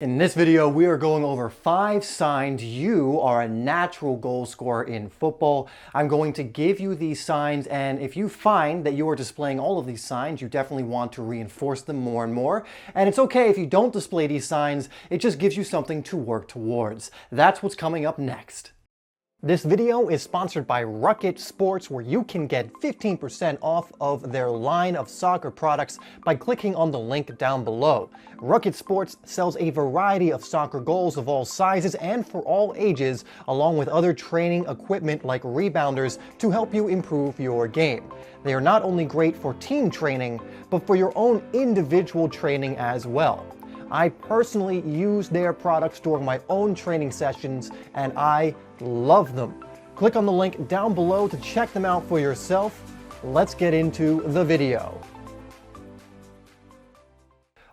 In this video, we are going over 5 signs you are a natural goal scorer in football. I'm going to give you these signs, and if you find that you are displaying all of these signs, you definitely want to reinforce them more and more. And it's okay if you don't display these signs, it just gives you something to work towards. That's what's coming up next. This video is sponsored by Rocket Sports, where you can get 15% off of their line of soccer products by clicking on the link down below. Rocket Sports sells a variety of soccer goals of all sizes and for all ages, along with other training equipment like rebounders to help you improve your game. They are not only great for team training, but for your own individual training as well. I personally use their products during my own training sessions, and I love them. Click on the link down below to check them out for yourself. Let's get into the video.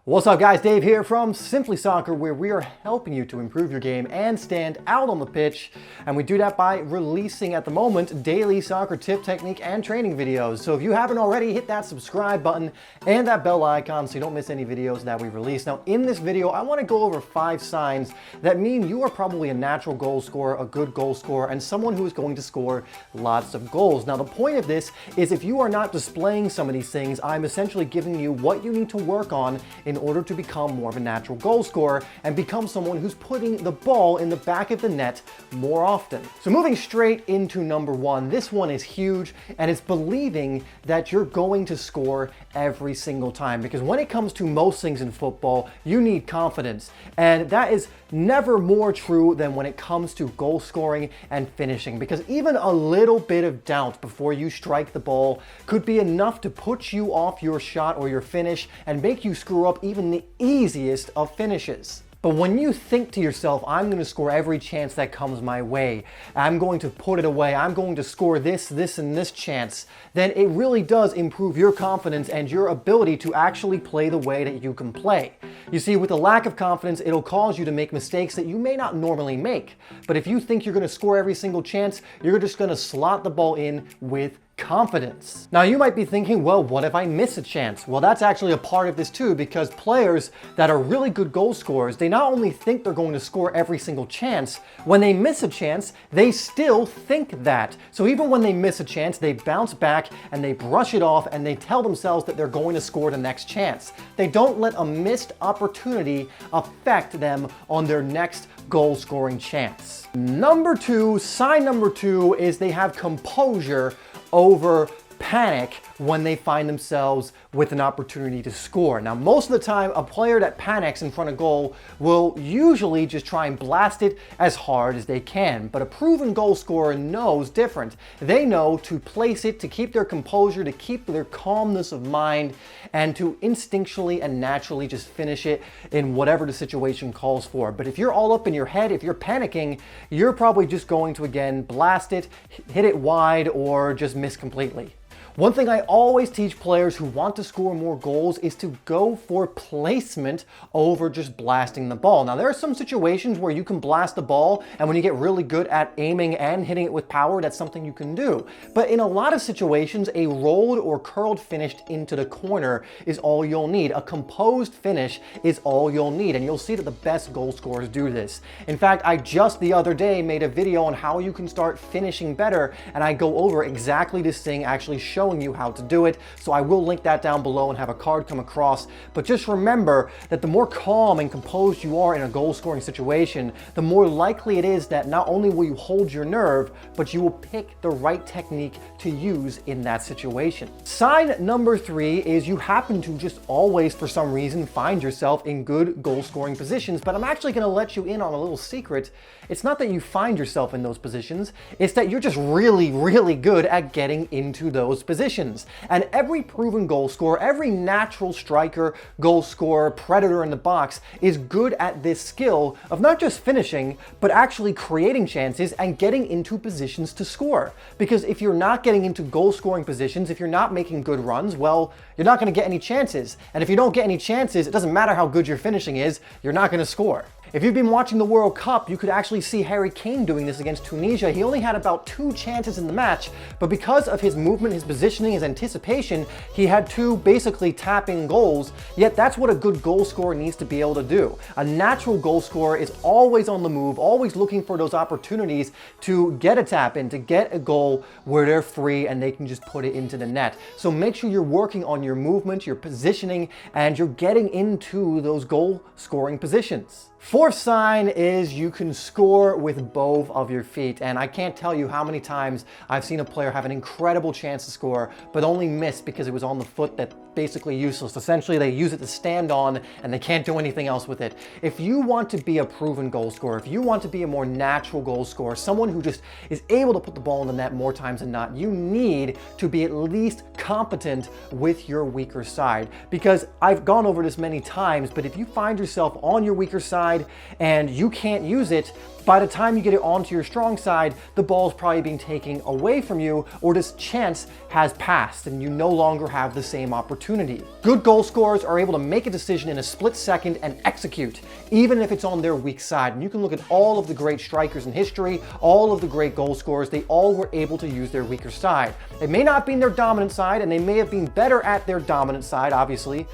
What's up guys, Dave here from SimplySoccer, where we are helping you to improve your game and stand out on the pitch. And we do that by releasing, at the moment, daily soccer tip, technique, and training videos. So if you haven't already, hit that subscribe button and that bell icon so you don't miss any videos that we release. Now in this video, I want to go over 5 signs that mean you are probably a natural goal scorer, a good goal scorer, and someone who is going to score lots of goals. Now the point of this is, if you are not displaying some of these things, I'm essentially giving you what you need to work on in order to become more of a natural goal scorer and become someone who's putting the ball in the back of the net more often. So moving straight into number 1, this one is huge, and it's believing that you're going to score every single time. Because when it comes to most things in football, you need confidence, and that is never more true than when it comes to goal scoring and finishing, because even a little bit of doubt before you strike the ball could be enough to put you off your shot or your finish and make you screw up even the easiest of finishes. But when you think to yourself, I'm going to score every chance that comes my way, I'm going to put it away, I'm going to score this, and this chance, then it really does improve your confidence and your ability to actually play the way that you can play. You see, with a lack of confidence, it'll cause you to make mistakes that you may not normally make. But if you think you're going to score every single chance, you're just going to slot the ball in with confidence. Now you might be thinking, well, what if I miss a chance? Well, that's actually a part of this too, because players that are really good goal scorers, they not only think they're going to score every single chance, when they miss a chance, they still think that. So even when they miss a chance, they bounce back and they brush it off and they tell themselves that they're going to score the next chance. They don't let a missed opportunity affect them on their next goal scoring chance. Sign number 2 is they have composure over panic when they find themselves with an opportunity to score. Now, most of the time, a player that panics in front of goal will usually just try and blast it as hard as they can. But a proven goal scorer knows different. They know to place it, to keep their composure, to keep their calmness of mind, and to instinctually and naturally just finish it in whatever the situation calls for. But if you're all up in your head, if you're panicking, you're probably just going to, again, blast it, hit it wide, or just miss completely. One thing I always teach players who want to score more goals is to go for placement over just blasting the ball. Now, there are some situations where you can blast the ball, and when you get really good at aiming and hitting it with power, that's something you can do. But in a lot of situations, a rolled or curled finish into the corner is all you'll need. A composed finish is all you'll need, and you'll see that the best goal scorers do this. In fact, I just the other day made a video on how you can start finishing better, and I go over exactly this thing, actually showing you how to do it. So I will link that down below and have a card come across. But just remember that the more calm and composed you are in a goal scoring situation, the more likely it is that not only will you hold your nerve, but you will pick the right technique to use in that situation. Sign number 3 is you happen to just always, for some reason, find yourself in good goal scoring positions. But I'm actually going to let you in on a little secret. It's not that you find yourself in those positions, it's that you're just really, really good at getting into those positions. And every proven goal scorer, every natural striker, goal scorer, predator in the box is good at this skill of not just finishing, but actually creating chances and getting into positions to score. Because if you're not getting into goal scoring positions, if you're not making good runs, well, you're not going to get any chances. And if you don't get any chances, it doesn't matter how good your finishing is, you're not going to score. If you've been watching the World Cup, you could actually see Harry Kane doing this against Tunisia. He only had about 2 chances in the match, but because of his movement, his positioning, his anticipation, he had 2 basically tap-in goals. Yet that's what a good goal scorer needs to be able to do. A natural goal scorer is always on the move, always looking for those opportunities to get a tap-in, to get a goal where they're free and they can just put it into the net. So make sure you're working on your movement, your positioning, and you're getting into those goal scoring positions. Fourth sign is you can score with both of your feet, and I can't tell you how many times I've seen a player have an incredible chance to score but only miss because it was on the foot that's basically useless. Essentially, they use it to stand on and they can't do anything else with it. If you want to be a proven goal scorer, if you want to be a more natural goal scorer, someone who just is able to put the ball in the net more times than not, you need to be at least competent with your weaker side. Because I've gone over this many times, but if you find yourself on your weaker side and you can't use it, by the time you get it onto your strong side, the ball's probably being taken away from you, or this chance has passed and you no longer have the same opportunity. Good goal scorers are able to make a decision in a split second and execute, even if it's on their weak side. And you can look at all of the great strikers in history, all of the great goal scorers, they all were able to use their weaker side. It may not be their dominant side, and they may have been better at their dominant side, obviously,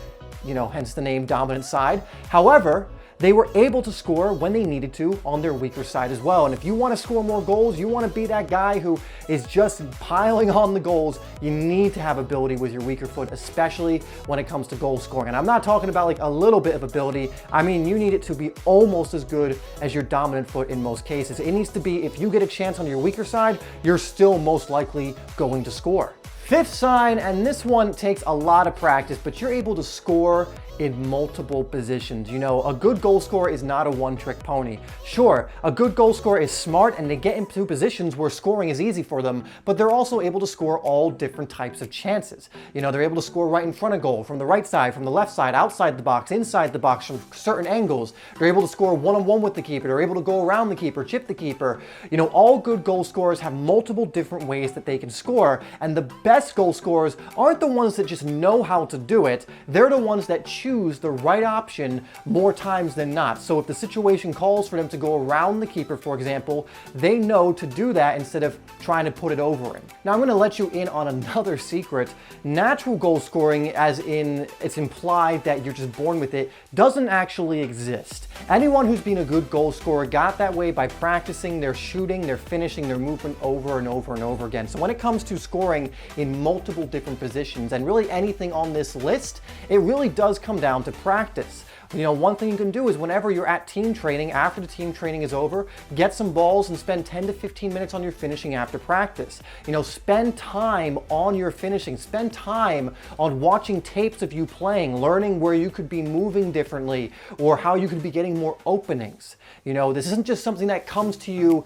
hence the name dominant side. However, they were able to score when they needed to on their weaker side as well. And if you want to score more goals, you want to be that guy who is just piling on the goals, you need to have ability with your weaker foot, especially when it comes to goal scoring. And I'm not talking about like a little bit of ability. I mean, you need it to be almost as good as your dominant foot in most cases. It needs to be, if you get a chance on your weaker side, you're still most likely going to score. Fifth sign, and this one takes a lot of practice, but you're able to score in multiple positions. A good goal scorer is not a one-trick pony. Sure, a good goal scorer is smart and they get into positions where scoring is easy for them, but they're also able to score all different types of chances. They're able to score right in front of goal, from the right side, from the left side, outside the box, inside the box, from certain angles. They're able to score one-on-one with the keeper. They're able to go around the keeper, chip the keeper. All good goal scorers have multiple different ways that they can score, and the best goal scorers aren't the ones that just know how to do it. They're the ones that choose the right option more times than not. So if the situation calls for them to go around the keeper, for example, they know to do that instead of trying to put it over him. Now I'm going to let you in on another secret. Natural goal scoring, as in it's implied that you're just born with it, doesn't actually exist. Anyone who's been a good goal scorer got that way by practicing their shooting, their finishing, their movement over and over and over again. So when it comes to scoring in multiple different positions, and really anything on this list, it really does come down to practice. One thing you can do is whenever you're at team training, after the team training is over, get some balls and spend 10 to 15 minutes on your finishing after practice. Spend time on your finishing. Spend time on watching tapes of you playing, learning where you could be moving differently or how you could be getting more openings. This isn't just something that comes to you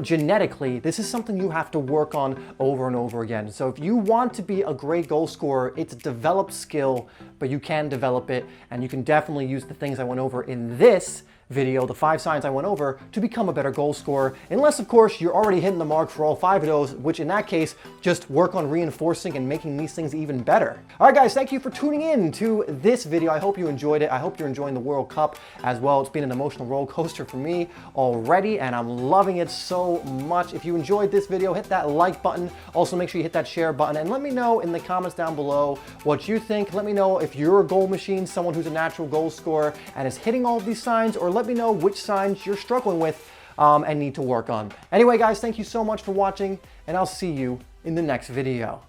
genetically. This is something you have to work on over and over again. So if you want to be a great goal scorer, it's a developed skill, but you can develop it, and you can definitely use the things I went over in this video, the 5 signs I went over, to become a better goal scorer, unless of course you're already hitting the mark for all 5 of those, which in that case, just work on reinforcing and making these things even better. All right guys, thank you for tuning in to this video. I hope you enjoyed it. I hope you're enjoying the World Cup as well. It's been an emotional roller coaster for me already, and I'm loving it so much. If you enjoyed this video, hit that like button. Also make sure you hit that share button, and let me know in the comments down below what you think. Let me know if you're a goal machine, someone who's a natural goal scorer and is hitting all of these signs, or let me know which signs you're struggling with and need to work on. Anyway guys, thank you so much for watching, and I'll see you in the next video.